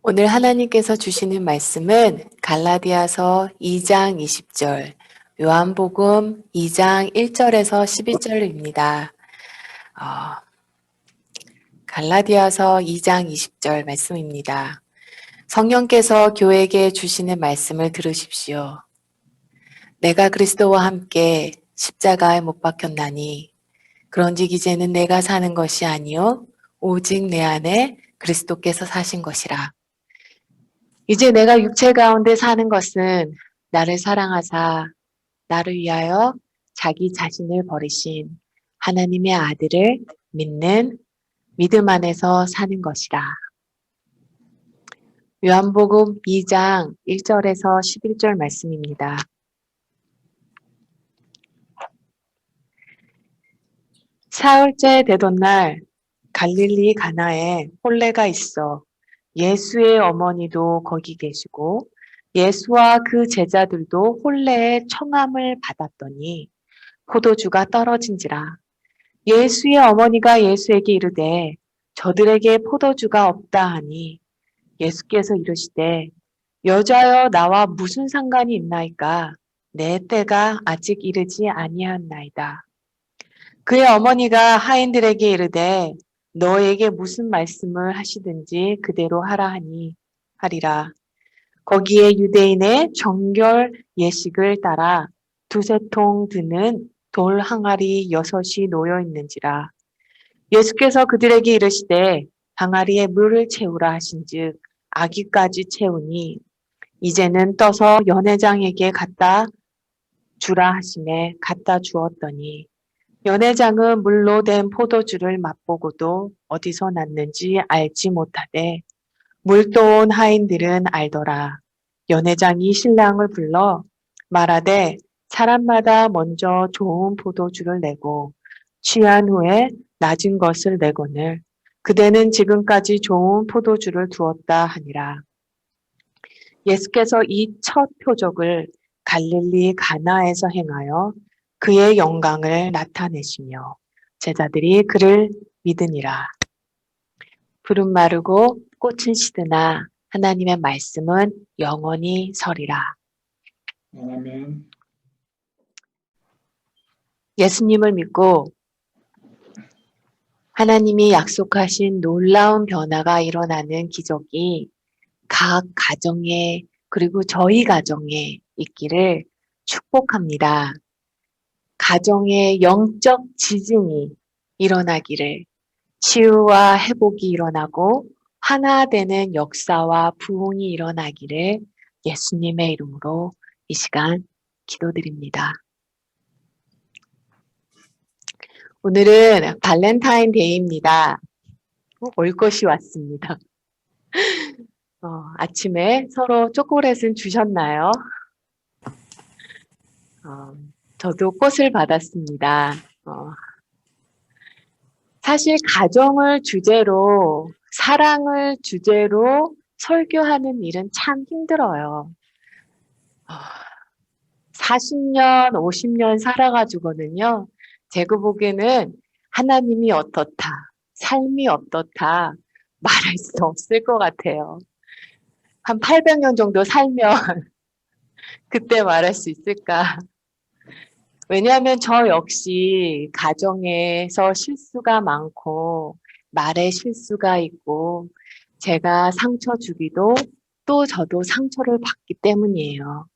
오늘 하나님께서 주시는 말씀은 갈라디아서 2장 20절, 요한복음 2장 1절에서 12절입니다. 갈라디아서 2장 20절 말씀입니다. 성령께서 교회에게 주시는 말씀을 들으십시오. 내가 그리스도와 함께 십자가에 못 박혔나니 그런즉 이제는 내가 사는 것이 아니요 오직 내 안에 그리스도께서 사신 것이라. 이제 내가 육체 가운데 사는 것은 나를 사랑하사 나를 위하여 자기 자신을 버리신 하나님의 아들을 믿는 믿음 안에서 사는 것이라. 요한복음 2장 1절에서 11절 말씀입니다. 사흘째 되던 날 갈릴리 가나에 혼례가 있어 예수의 어머니도 거기 계시고 예수와 그 제자들도 혼례의 청함을 받았더니 포도주가 떨어진지라. 예수의 어머니가 예수에게 이르되 저들에게 포도주가 없다 하니 예수께서 이르시되 여자여 나와 무슨 상관이 있나이까 내 때가 아직 이르지 아니하였나이다. 그의 어머니가 하인들에게 이르되 너에게 무슨 말씀을 하시든지 그대로 하라 하리라. 거기에 유대인의 정결 예식을 따라 두세 통 드는 돌 항아리 6이 놓여 있는지라. 예수께서 그들에게 이르시되 항아리에 물을 채우라 하신즉 아기까지 채우니 이제는 떠서 연회장에게 갖다 주라 하시매 갖다 주었더니 연회장은 물로 된 포도주를 맛보고도 어디서 났는지 알지 못하되 물도온 하인들은 알더라. 연회장이 신랑을 불러 말하되 사람마다 먼저 좋은 포도주를 내고 취한 후에 낮은 것을 내거늘 그대는 지금까지 좋은 포도주를 두었다 하니라. 예수께서 이 첫 표적을 갈릴리 가나에서 행하여 그의 영광을 나타내시며 제자들이 그를 믿으니라. 푸른 마르고 꽃은 시드나 하나님의 말씀은 영원히 서리라. 아멘. 예수님을 믿고 하나님이 약속하신 놀라운 변화가 일어나는 기적이 각 가정에 그리고 저희 가정에 있기를 축복합니다. 가정의 영적 지진이 일어나기를 치유와 회복이 일어나고 하나 되는 역사와 부흥이 일어나기를 예수님의 이름으로 이 시간 기도드립니다. 오늘은 발렌타인데이입니다. 올 것이 왔습니다. 아침에 서로 초콜릿은 주셨나요? 저도 꽃을 받았습니다. 사실 가정을 주제로, 사랑을 주제로 설교하는 일은 참 힘들어요. 40년, 50년 살아가지고는요, 제가 보기에는 하나님이 어떻다, 삶이 어떻다 말할 수 없을 것 같아요. 한 800년 정도 살면 그때 말할 수 있을까? 왜냐하면 저 역시 가정에서 실수가 많고 말에 실수가 있고 제가 상처 주기도 또 저도 상처를 받기 때문이에요.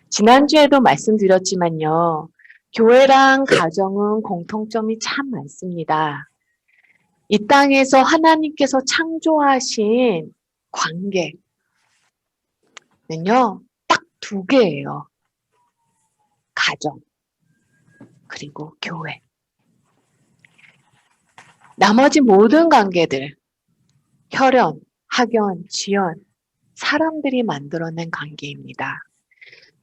지난주에도 말씀드렸지만요. 교회랑 가정은 공통점이 참 많습니다. 이 땅에서 하나님께서 창조하신 관계는요. 딱 2개예요. 가정 그리고 교회. 나머지 모든 관계들, 혈연, 학연, 지연, 사람들이 만들어낸 관계입니다.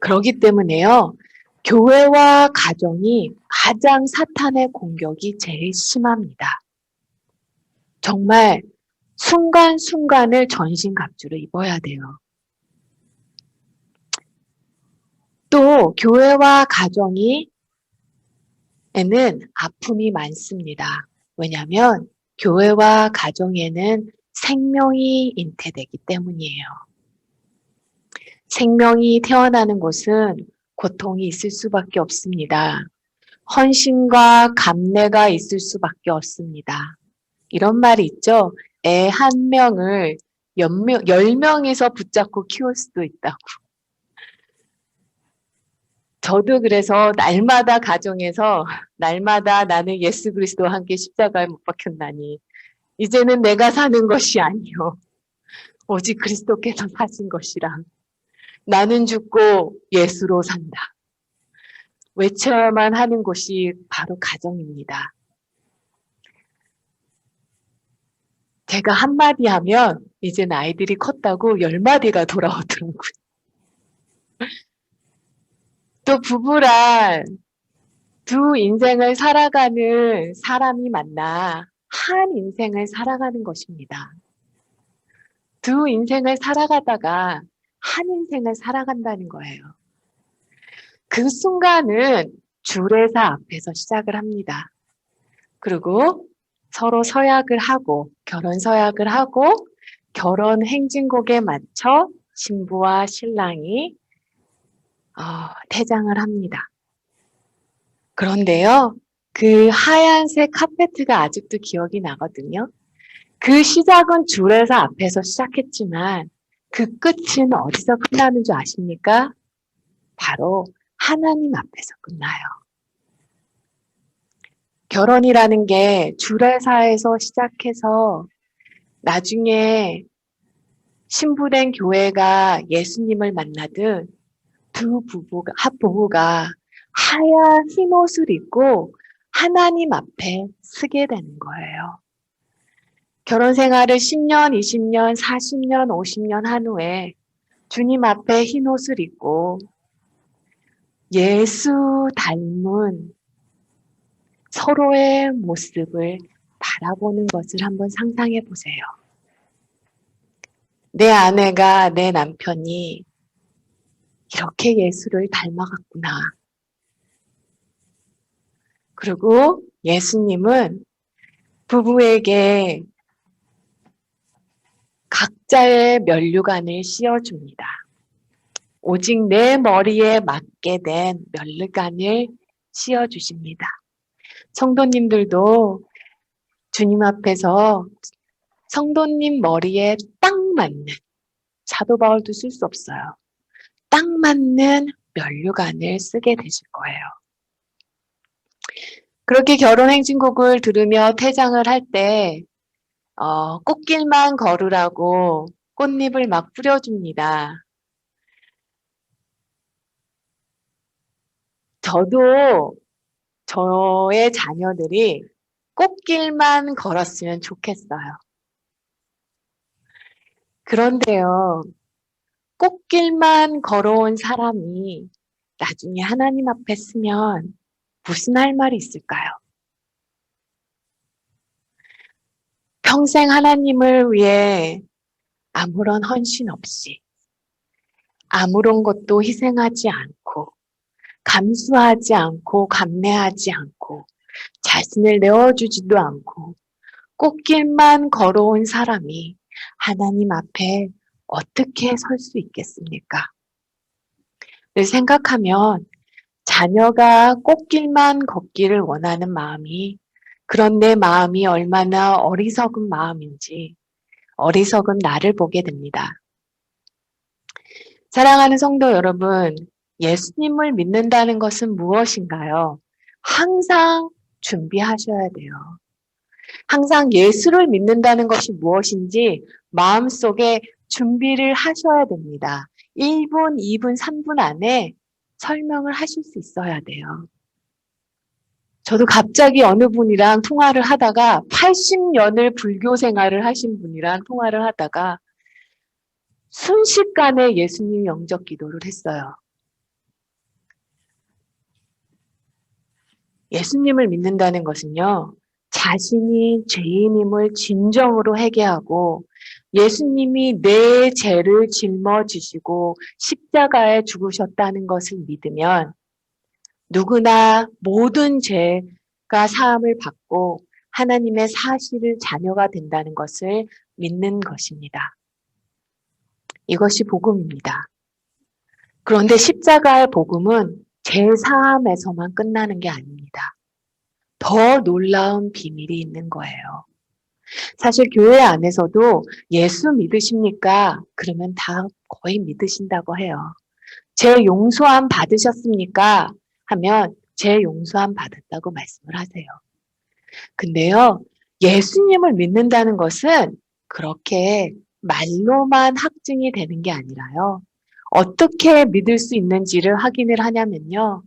그렇기 때문에요. 교회와 가정이 가장 사탄의 공격이 제일 심합니다. 정말 순간순간을 전신갑주를 입어야 돼요. 또 교회와 가정이 에는 아픔이 많습니다. 왜냐하면 교회와 가정에는 생명이 잉태되기 때문이에요. 생명이 태어나는 곳은 고통이 있을 수밖에 없습니다. 헌신과 감내가 있을 수밖에 없습니다. 이런 말이 있죠. 애 한 명을 10명에서 붙잡고 키울 수도 있다고. 저도 그래서 날마다 가정에서 날마다 나는 예수 그리스도와 함께 십자가에 못 박혔나니 이제는 내가 사는 것이 아니요 오직 그리스도께서 사신 것이라 나는 죽고 예수로 산다. 외쳐야만 하는 곳이 바로 가정입니다. 제가 한마디 하면 이제는 아이들이 컸다고 10마디가 돌아오더라고요. 또 부부란 두 인생을 살아가는 사람이 만나 한 인생을 살아가는 것입니다. 두 인생을 살아가다가 한 인생을 살아간다는 거예요. 그 순간은 주례사 앞에서 시작을 합니다. 그리고 서로 서약을 하고 결혼 서약을 하고 결혼 행진곡에 맞춰 신부와 신랑이 퇴장을 합니다. 그런데요, 그 하얀색 카페트가 아직도 기억이 나거든요. 그 시작은 주례사 앞에서 시작했지만 그 끝은 어디서 끝나는 줄 아십니까? 바로 하나님 앞에서 끝나요. 결혼이라는 게 주례사에서 시작해서 나중에 신부된 교회가 예수님을 만나듯 두 부부가 하얀 흰 옷을 입고 하나님 앞에 서게 되는 거예요. 결혼 생활을 10년, 20년, 40년, 50년 한 후에 주님 앞에 흰 옷을 입고 예수 닮은 서로의 모습을 바라보는 것을 한번 상상해 보세요. 내 아내가, 내 남편이 이렇게 예수를 닮아갔구나. 그리고 예수님은 부부에게 각자의 면류관을 씌워줍니다. 오직 내 머리에 맞게 된 면류관을 씌워주십니다. 성도님들도 주님 앞에서 성도님 머리에 딱 맞는, 사도 바울도 쓸 수 없어요. 딱 맞는 면류관을 쓰게 되실 거예요. 그렇게 결혼행진곡을 들으며 퇴장을 할 때 꽃길만 걸으라고 꽃잎을 막 뿌려줍니다. 저도 저의 자녀들이 꽃길만 걸었으면 좋겠어요. 그런데요, 꽃길만 걸어온 사람이 나중에 하나님 앞에 서면 무슨 할 말이 있을까요? 평생 하나님을 위해 아무런 헌신 없이 아무런 것도 희생하지 않고 감수하지 않고 감내하지 않고 자신을 내어주지도 않고 꽃길만 걸어온 사람이 하나님 앞에 어떻게 설 수 있겠습니까? 를 생각하면 자녀가 꽃길만 걷기를 원하는 마음이 그런 내 마음이 얼마나 어리석은 마음인지 어리석은 나를 보게 됩니다. 사랑하는 성도 여러분, 예수님을 믿는다는 것은 무엇인가요? 항상 준비하셔야 돼요. 항상 예수를 믿는다는 것이 무엇인지 마음속에 준비를 하셔야 됩니다. 1분, 2분, 3분 안에 설명을 하실 수 있어야 돼요. 저도 갑자기 어느 분이랑 통화를 하다가 80년을 불교 생활을 하신 분이랑 통화를 하다가 순식간에 예수님 영접 기도를 했어요. 예수님을 믿는다는 것은요, 자신이 죄인임을 진정으로 회개하고 예수님이 내 죄를 짊어지시고 십자가에 죽으셨다는 것을 믿으면 누구나 모든 죄가 사함을 받고 하나님의 사실을 자녀가 된다는 것을 믿는 것입니다. 이것이 복음입니다. 그런데 십자가의 복음은 제사함에서만 끝나는 게 아닙니다. 더 놀라운 비밀이 있는 거예요. 사실 교회 안에서도 예수 믿으십니까? 그러면 다 거의 믿으신다고 해요. 제 용서함 받으셨습니까? 하면 제 용서함 받았다고 말씀을 하세요. 근데요, 예수님을 믿는다는 것은 그렇게 말로만 확증이 되는 게 아니라요. 어떻게 믿을 수 있는지를 확인을 하냐면요.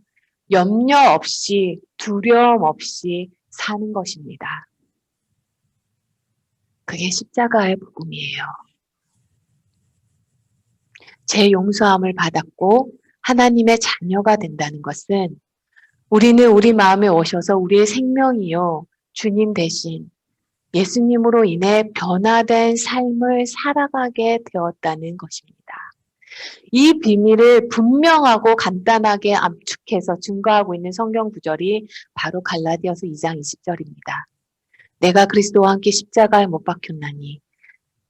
염려 없이, 두려움 없이 사는 것입니다. 그게 십자가의 복음이에요. 제 용서함을 받았고 하나님의 자녀가 된다는 것은 우리는 우리 마음에 오셔서 우리의 생명이요. 주님 대신 예수님으로 인해 변화된 삶을 살아가게 되었다는 것입니다. 이 비밀을 분명하고 간단하게 압축해서 증거하고 있는 성경 구절이 바로 갈라디아서 2장 20절입니다. 내가 그리스도와 함께 십자가에 못 박혔나니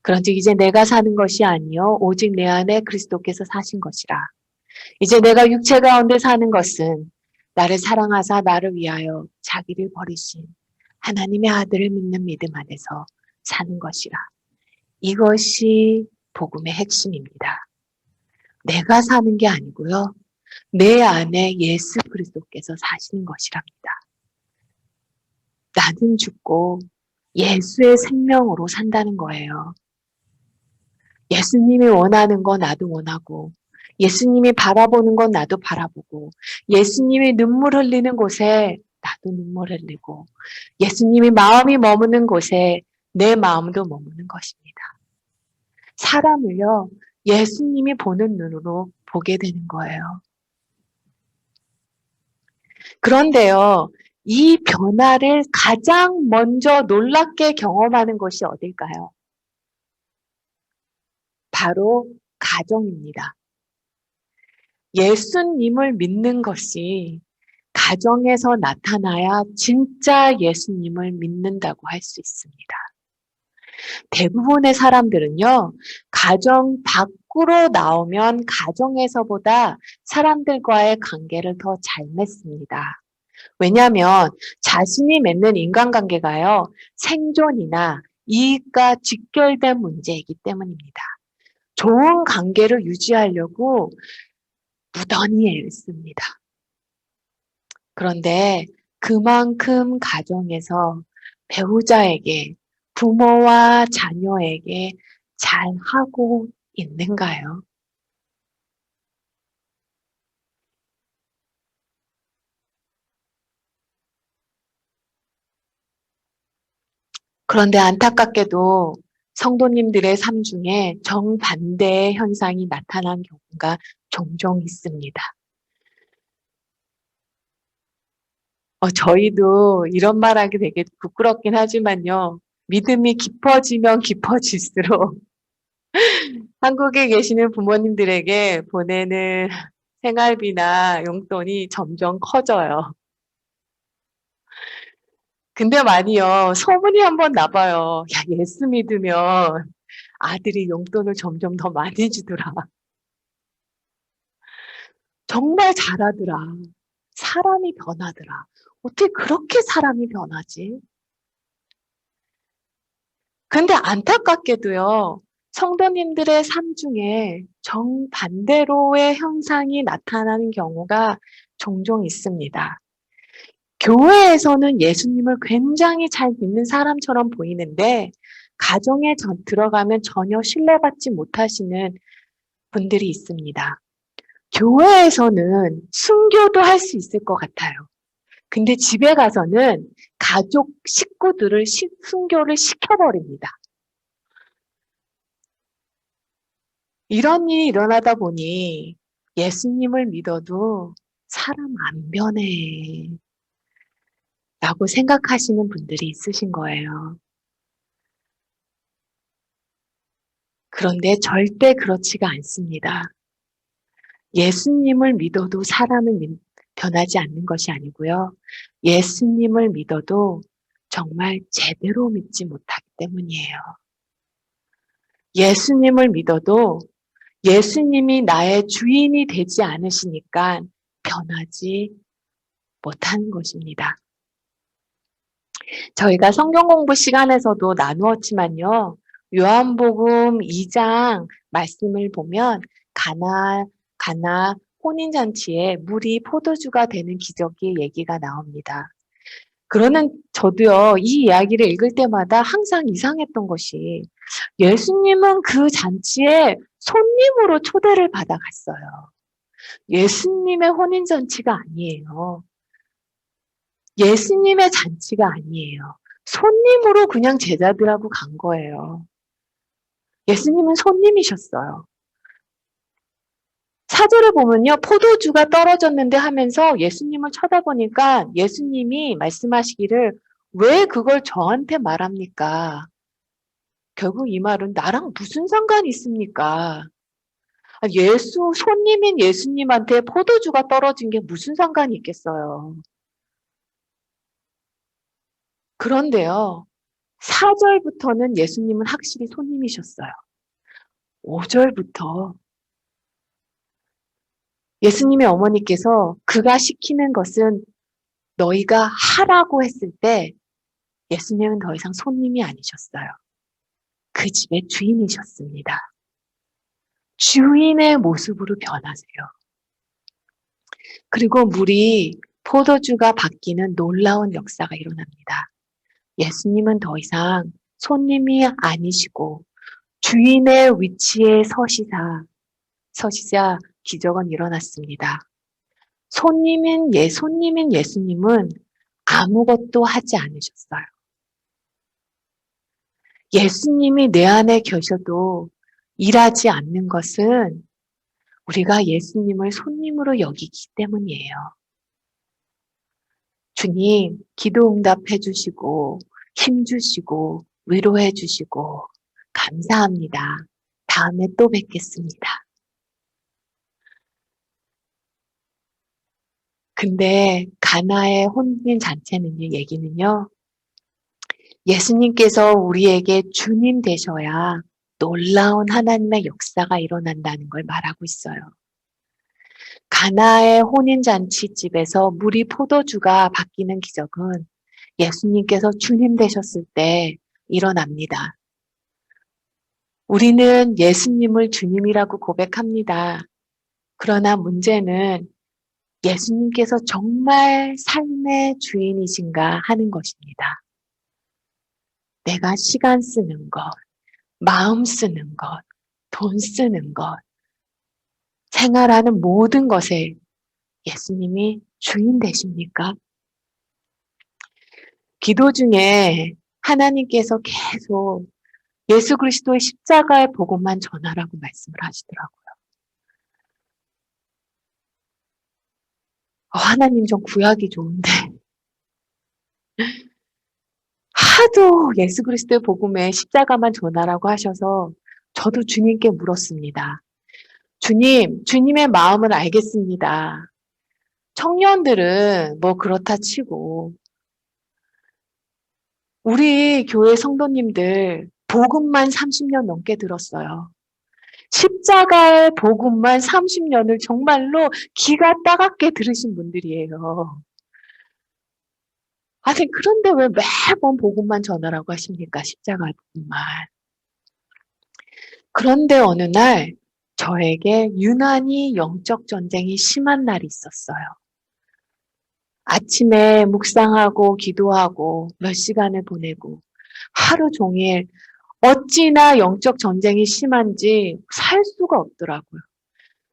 그런즉 이제 내가 사는 것이 아니요 오직 내 안에 그리스도께서 사신 것이라. 이제 내가 육체 가운데 사는 것은 나를 사랑하사 나를 위하여 자기를 버리신 하나님의 아들을 믿는 믿음 안에서 사는 것이라. 이것이 복음의 핵심입니다. 내가 사는 게 아니고요. 내 안에 예수 그리스도께서 사시는 것이랍니다. 나는 죽고 예수의 생명으로 산다는 거예요. 예수님이 원하는 거 나도 원하고 예수님이 바라보는 건 나도 바라보고 예수님이 눈물 흘리는 곳에 나도 눈물 흘리고 예수님이 마음이 머무는 곳에 내 마음도 머무는 것입니다. 사람을요, 예수님이 보는 눈으로 보게 되는 거예요. 그런데요, 이 변화를 가장 먼저 놀랍게 경험하는 것이 어딜까요? 바로 가정입니다. 예수님을 믿는 것이 가정에서 나타나야 진짜 예수님을 믿는다고 할 수 있습니다. 대부분의 사람들은요, 가정 밖으로 나오면 가정에서보다 사람들과의 관계를 더 잘 맺습니다. 왜냐하면 자신이 맺는 인간관계가요, 생존이나 이익과 직결된 문제이기 때문입니다. 좋은 관계를 유지하려고 무던히 애씁니다. 그런데 그만큼 가정에서 배우자에게, 부모와 자녀에게 잘하고 있는가요? 그런데 안타깝게도 성도님들의 삶 중에 정반대의 현상이 나타난 경우가 종종 있습니다. 저희도 이런 말하기 되게 부끄럽긴 하지만요. 믿음이 깊어지면 깊어질수록 한국에 계시는 부모님들에게 보내는 생활비나 용돈이 점점 커져요. 근데 말이요, 소문이 한번 나봐요. 야, 예수 믿으면 아들이 용돈을 점점 더 많이 주더라. 정말 잘하더라. 사람이 변하더라. 어떻게 그렇게 사람이 변하지? 근데 안타깝게도요, 성도님들의 삶 중에 정반대로의 현상이 나타나는 경우가 종종 있습니다. 교회에서는 예수님을 굉장히 잘 믿는 사람처럼 보이는데, 가정에 들어가면 전혀 신뢰받지 못하시는 분들이 있습니다. 교회에서는 순교도 할 수 있을 것 같아요. 근데 집에 가서는 가족 식구들을 순교를 시켜버립니다. 이런 일이 일어나다 보니 예수님을 믿어도 사람 안 변해 라고 생각하시는 분들이 있으신 거예요. 그런데 절대 그렇지가 않습니다. 예수님을 믿어도 사람은 변하지 않는 것이 아니고요. 예수님을 믿어도 정말 제대로 믿지 못하기 때문이에요. 예수님을 믿어도 예수님이 나의 주인이 되지 않으시니까 변하지 못하는 것입니다. 저희가 성경 공부 시간에서도 나누었지만요. 요한복음 2장 말씀을 보면 가나 혼인잔치에 물이 포도주가 되는 기적의 얘기가 나옵니다. 그러는 저도요, 이 이야기를 읽을 때마다 항상 이상했던 것이 예수님은 그 잔치에 손님으로 초대를 받아갔어요. 예수님의 혼인잔치가 아니에요. 예수님의 잔치가 아니에요. 손님으로 그냥 제자들하고 간 거예요. 예수님은 손님이셨어요. 4절에 보면요. 포도주가 떨어졌는데 하면서 예수님을 쳐다보니까 예수님이 말씀하시기를 왜 그걸 저한테 말합니까? 결국 이 말은 나랑 무슨 상관이 있습니까? 손님인 예수님한테 포도주가 떨어진 게 무슨 상관이 있겠어요? 그런데요. 4절부터는 예수님은 확실히 손님이셨어요. 5절부터 예수님의 어머니께서 그가 시키는 것은 너희가 하라고 했을 때 예수님은 더 이상 손님이 아니셨어요. 그 집의 주인이셨습니다. 주인의 모습으로 변하세요. 그리고 물이 포도주가 바뀌는 놀라운 역사가 일어납니다. 예수님은 더 이상 손님이 아니시고 주인의 위치에 서시자 기적은 일어났습니다. 손님인 예수님은 아무것도 하지 않으셨어요. 예수님이 내 안에 계셔도 일하지 않는 것은 우리가 예수님을 손님으로 여기기 때문이에요. 주님, 기도 응답해 주시고, 힘 주시고, 위로해 주시고, 감사합니다. 다음에 또 뵙겠습니다. 근데 가나의 혼인 잔치는요, 얘기는요, 예수님께서 우리에게 주님 되셔야 놀라운 하나님의 역사가 일어난다는 걸 말하고 있어요. 가나의 혼인잔치집에서 물이 포도주가 바뀌는 기적은 예수님께서 주님 되셨을 때 일어납니다. 우리는 예수님을 주님이라고 고백합니다. 그러나 문제는 예수님께서 정말 삶의 주인이신가 하는 것입니다. 내가 시간 쓰는 것, 마음 쓰는 것, 돈 쓰는 것, 생활하는 모든 것에 예수님이 주인 되십니까? 기도 중에 하나님께서 계속 예수 그리스도의 십자가의 복음만 전하라고 말씀을 하시더라고요. 하나님 좀 구하기 좋은데 하도 예수 그리스도의 복음에 십자가만 전하라고 하셔서 저도 주님께 물었습니다. 주님, 주님의 마음을 알겠습니다. 청년들은 뭐 그렇다 치고 우리 교회 성도님들 복음만 30년 넘게 들었어요. 십자가의 복음만 30년을 정말로 기가 따갑게 들으신 분들이에요. 아니 그런데 왜 매번 복음만 전하라고 하십니까? 십자가의 복음만. 그런데 어느 날 저에게 유난히 영적 전쟁이 심한 날이 있었어요. 아침에 묵상하고 기도하고 몇 시간을 보내고 하루 종일 어찌나 영적 전쟁이 심한지 살 수가 없더라고요.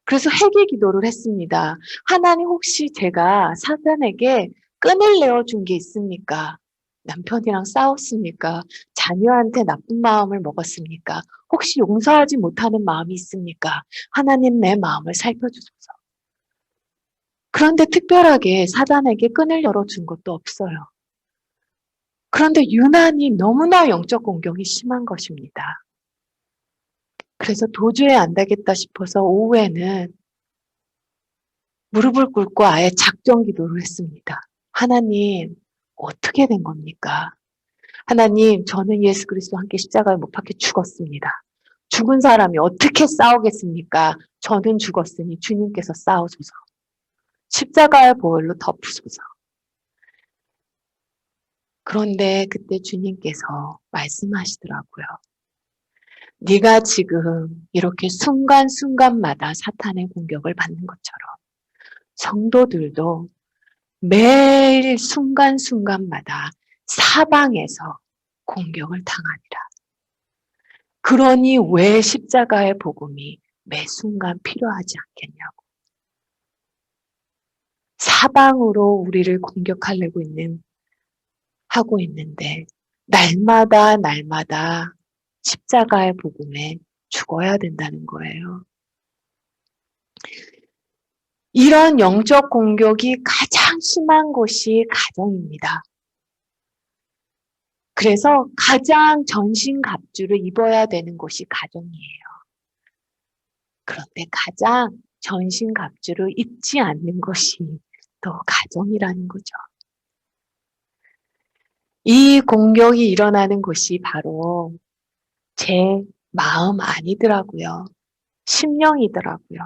그래서 회개 기도를 했습니다. 하나님 혹시 제가 사단에게 끈을 내어준 게 있습니까? 남편이랑 싸웠습니까? 자녀한테 나쁜 마음을 먹었습니까? 혹시 용서하지 못하는 마음이 있습니까? 하나님 내 마음을 살펴주소서. 그런데 특별하게 사단에게 끈을 열어준 것도 없어요. 그런데 유난히 너무나 영적 공격이 심한 것입니다. 그래서 도저히 안 되겠다 싶어서 오후에는 무릎을 꿇고 아예 작정 기도를 했습니다. 하나님, 어떻게 된 겁니까? 하나님, 저는 예수 그리스도와 함께 십자가에 못 박혀 죽었습니다. 죽은 사람이 어떻게 싸우겠습니까? 저는 죽었으니 주님께서 싸우소서. 십자가의 보혈로 덮으소서. 그런데 그때 주님께서 말씀하시더라고요. 네가 지금 이렇게 순간순간마다 사탄의 공격을 받는 것처럼 성도들도 매일 순간순간마다 사방에서 공격을 당하니라. 그러니 왜 십자가의 복음이 매 순간 필요하지 않겠냐고. 사방으로 우리를 하고 있는데 날마다 십자가의 복음에 죽어야 된다는 거예요. 이런 영적 공격이 가장 심한 곳이 가정입니다. 그래서 가장 전신갑주를 입어야 되는 곳이 가정이에요. 그런데 가장 전신갑주를 입지 않는 것이 또 가정이라는 거죠. 이 공격이 일어나는 곳이 바로 제 마음 아니더라고요. 심령이더라고요.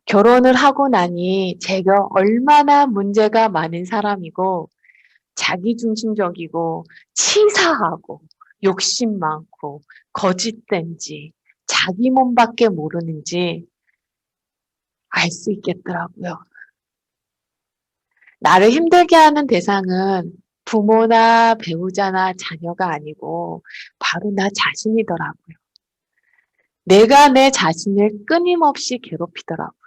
결혼을 하고 나니 제가 얼마나 문제가 많은 사람이고 자기중심적이고 치사하고 욕심 많고 거짓된지 자기 몸밖에 모르는지 알 수 있겠더라고요. 나를 힘들게 하는 대상은 부모나 배우자나 자녀가 아니고 바로 나 자신이더라고요. 내가 내 자신을 끊임없이 괴롭히더라고요.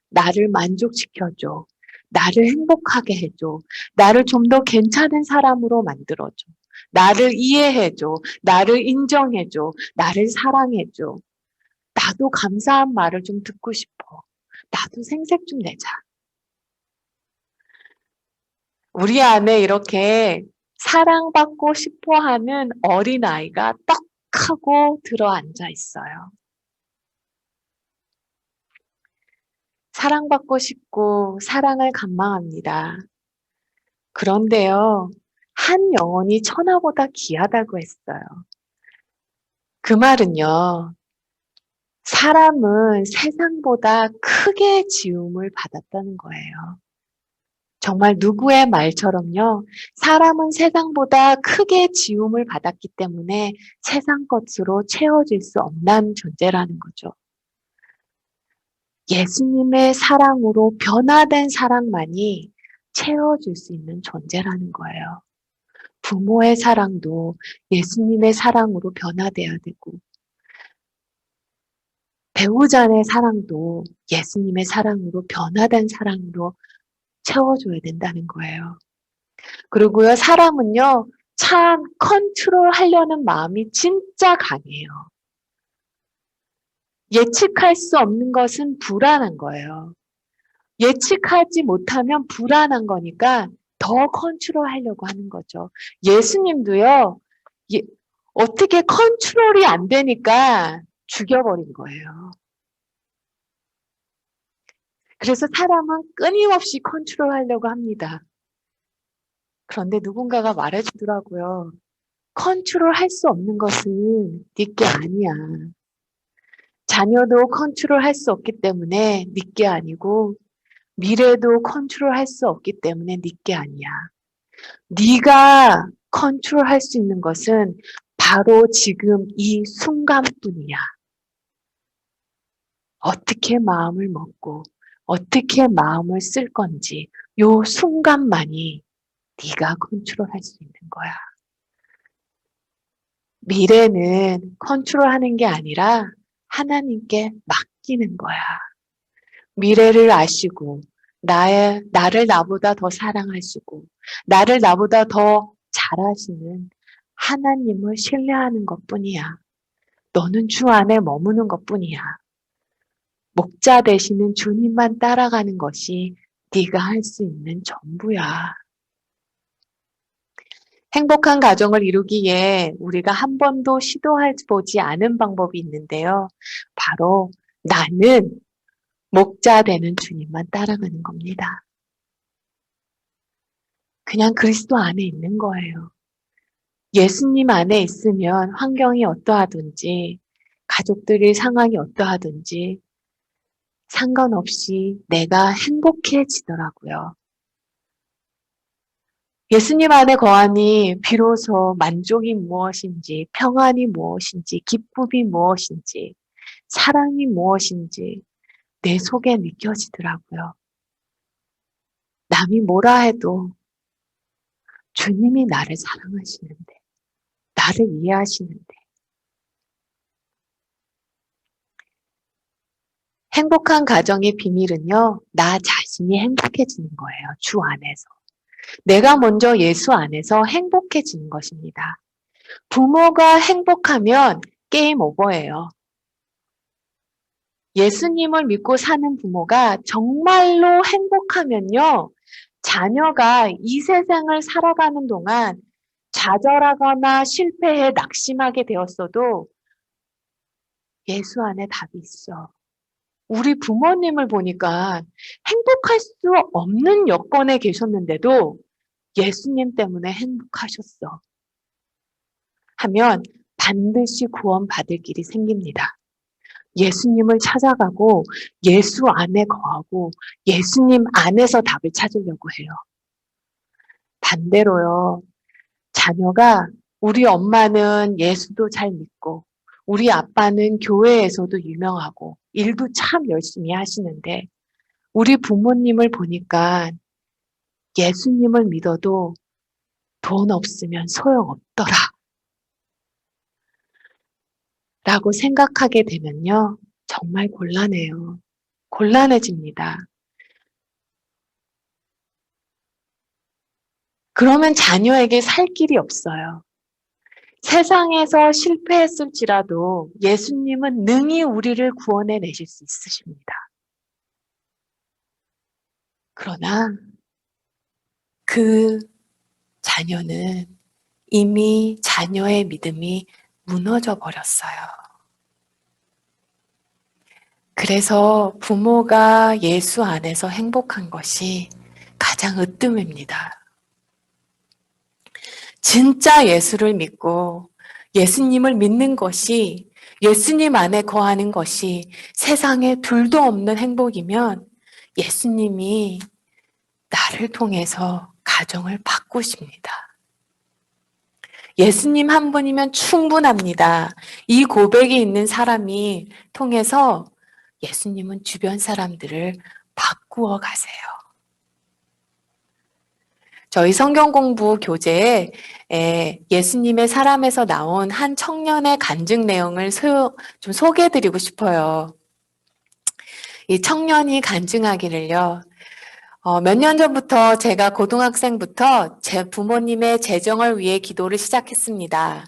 나를 만족시켜줘. 나를 행복하게 해줘. 나를 좀 더 괜찮은 사람으로 만들어줘. 나를 이해해줘. 나를 인정해줘. 나를 사랑해줘. 나도 감사한 말을 좀 듣고 싶어. 나도 생색 좀 내자. 우리 안에 이렇게 사랑받고 싶어 하는 어린아이가 떡 하고 들어앉아 있어요. 사랑받고 싶고 사랑을 갈망합니다. 그런데요, 한 영혼이 천하보다 귀하다고 했어요. 그 말은요, 사람은 세상보다 크게 지음을 받았다는 거예요. 정말 누구의 말처럼요, 사람은 세상보다 크게 지음을 받았기 때문에 세상 것으로 채워질 수 없는 존재라는 거죠. 예수님의 사랑으로 변화된 사랑만이 채워줄 수 있는 존재라는 거예요. 부모의 사랑도 예수님의 사랑으로 변화돼야 되고, 배우자의 사랑도 예수님의 사랑으로 변화된 사랑으로 채워줘야 된다는 거예요. 그리고요, 사람은요, 참 컨트롤 하려는 마음이 진짜 강해요. 예측할 수 없는 것은 불안한 거예요. 예측하지 못하면 불안한 거니까 더 컨트롤 하려고 하는 거죠. 예수님도요, 어떻게 컨트롤이 안 되니까 죽여버린 거예요. 그래서 사람은 끊임없이 컨트롤 하려고 합니다. 그런데 누군가가 말해주더라고요. 컨트롤 할 수 없는 것은 네 게 아니야. 자녀도 컨트롤 할 수 없기 때문에 네 게 아니고 미래도 컨트롤 할 수 없기 때문에 네 게 아니야. 네가 컨트롤 할 수 있는 것은 바로 지금 이 순간뿐이야. 어떻게 마음을 먹고 어떻게 마음을 쓸 건지 요 순간만이 네가 컨트롤할 수 있는 거야. 미래는 컨트롤하는 게 아니라 하나님께 맡기는 거야. 미래를 아시고 나를 나보다 더 사랑하시고 나를 나보다 더 잘하시는 하나님을 신뢰하는 것뿐이야. 너는 주 안에 머무는 것뿐이야. 목자 되시는 주님만 따라가는 것이 네가 할 수 있는 전부야. 행복한 가정을 이루기에 우리가 한 번도 시도해보지 않은 방법이 있는데요. 바로 나는 목자 되는 주님만 따라가는 겁니다. 그냥 그리스도 안에 있는 거예요. 예수님 안에 있으면 환경이 어떠하든지, 가족들의 상황이 어떠하든지 상관없이 내가 행복해지더라고요. 예수님 안에 거하니 비로소 만족이 무엇인지, 평안이 무엇인지, 기쁨이 무엇인지, 사랑이 무엇인지 내 속에 느껴지더라고요. 남이 뭐라 해도 주님이 나를 사랑하시는데, 나를 이해하시는데, 행복한 가정의 비밀은요, 나 자신이 행복해지는 거예요. 주 안에서. 내가 먼저 예수 안에서 행복해지는 것입니다. 부모가 행복하면 게임 오버예요. 예수님을 믿고 사는 부모가 정말로 행복하면요, 자녀가 이 세상을 살아가는 동안 좌절하거나 실패해 낙심하게 되었어도 예수 안에 답이 있어. 우리 부모님을 보니까 행복할 수 없는 여건에 계셨는데도 예수님 때문에 행복하셨어. 하면 반드시 구원받을 길이 생깁니다. 예수님을 찾아가고 예수 안에 거하고 예수님 안에서 답을 찾으려고 해요. 반대로요. 자녀가 우리 엄마는 예수도 잘 믿고 우리 아빠는 교회에서도 유명하고 일도 참 열심히 하시는데 우리 부모님을 보니까 예수님을 믿어도 돈 없으면 소용없더라 라고 생각하게 되면요. 정말 곤란해요. 곤란해집니다. 그러면 자녀에게 살 길이 없어요. 세상에서 실패했을지라도 예수님은 능히 우리를 구원해 내실 수 있으십니다. 그러나 그 자녀는 이미 자녀의 믿음이 무너져 버렸어요. 그래서 부모가 예수 안에서 행복한 것이 가장 으뜸입니다. 진짜 예수를 믿고 예수님을 믿는 것이 예수님 안에 거하는 것이 세상에 둘도 없는 행복이면 예수님이 나를 통해서 가정을 바꾸십니다. 예수님 한 분이면 충분합니다. 이 고백이 있는 사람이 통해서 예수님은 주변 사람들을 바꾸어 가세요. 저희 성경 공부 교재에 예수님의 사람에서 나온 한 청년의 간증 내용을 좀 소개해드리고 싶어요. 이 청년이 간증하기를요. 몇 년 전부터 제가 고등학생부터 제 부모님의 재정을 위해 기도를 시작했습니다.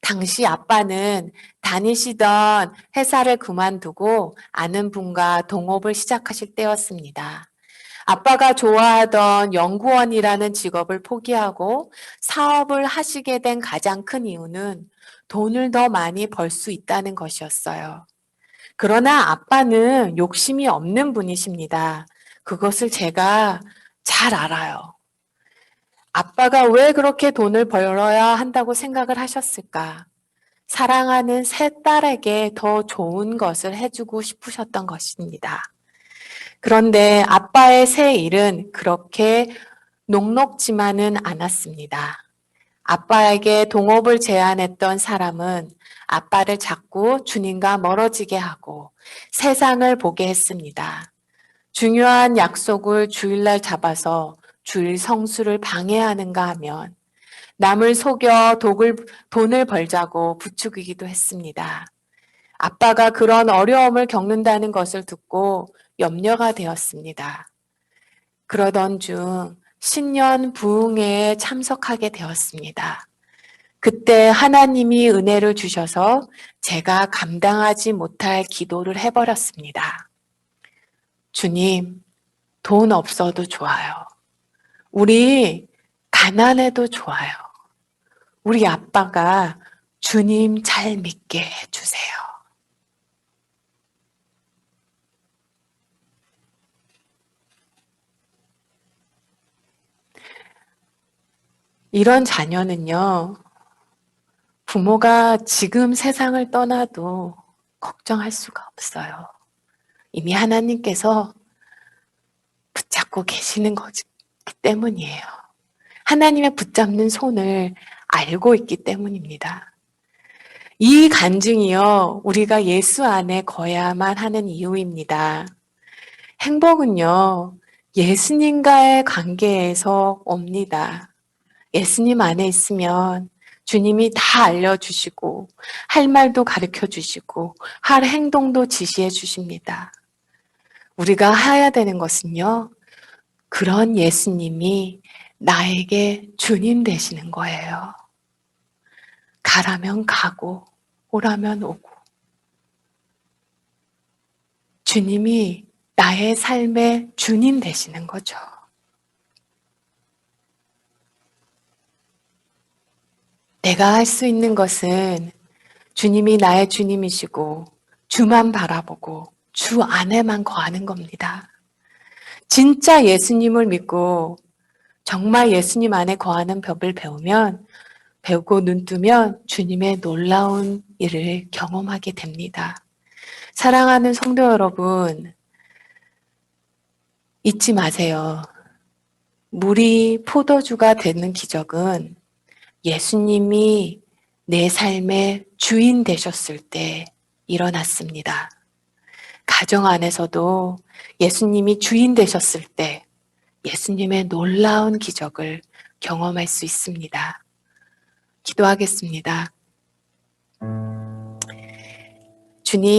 당시 아빠는 다니시던 회사를 그만두고 아는 분과 동업을 시작하실 때였습니다. 아빠가 좋아하던 연구원이라는 직업을 포기하고 사업을 하시게 된 가장 큰 이유는 돈을 더 많이 벌 수 있다는 것이었어요. 그러나 아빠는 욕심이 없는 분이십니다. 그것을 제가 잘 알아요. 아빠가 왜 그렇게 돈을 벌어야 한다고 생각을 하셨을까? 사랑하는 세 딸에게 더 좋은 것을 해주고 싶으셨던 것입니다. 그런데 아빠의 새 일은 그렇게 녹록지만은 않았습니다. 아빠에게 동업을 제안했던 사람은 아빠를 자꾸 주님과 멀어지게 하고 세상을 보게 했습니다. 중요한 약속을 주일날 잡아서 주일 성수를 방해하는가 하면 남을 속여 돈을 벌자고 부추기기도 했습니다. 아빠가 그런 어려움을 겪는다는 것을 듣고 염려가 되었습니다. 그러던 중 신년 부흥회에 참석하게 되었습니다. 그때 하나님이 은혜를 주셔서 제가 감당하지 못할 기도를 해버렸습니다. 주님, 돈 없어도 좋아요. 우리 가난해도 좋아요. 우리 아빠가 주님 잘 믿게 해주세요. 이런 자녀는요, 부모가 지금 세상을 떠나도 걱정할 수가 없어요. 이미 하나님께서 붙잡고 계시는 거기 때문이에요. 하나님의 붙잡는 손을 알고 있기 때문입니다. 이 간증이요, 우리가 예수 안에 거야만 하는 이유입니다. 행복은요, 예수님과의 관계에서 옵니다. 예수님 안에 있으면 주님이 다 알려주시고, 할 말도 가르쳐 주시고, 할 행동도 지시해 주십니다. 우리가 해야 되는 것은요, 그런 예수님이 나에게 주님 되시는 거예요. 가라면 가고, 오라면 오고. 주님이 나의 삶의 주님 되시는 거죠. 내가 할 수 있는 것은 주님이 나의 주님이시고 주만 바라보고 주 안에만 거하는 겁니다. 진짜 예수님을 믿고 정말 예수님 안에 거하는 법을 배우고 눈뜨면 주님의 놀라운 일을 경험하게 됩니다. 사랑하는 성도 여러분, 잊지 마세요. 물이 포도주가 되는 기적은 예수님이 내 삶의 주인 되셨을 때 일어났습니다. 가정 안에서도 예수님이 주인 되셨을 때 예수님의 놀라운 기적을 경험할 수 있습니다. 기도하겠습니다. 주님,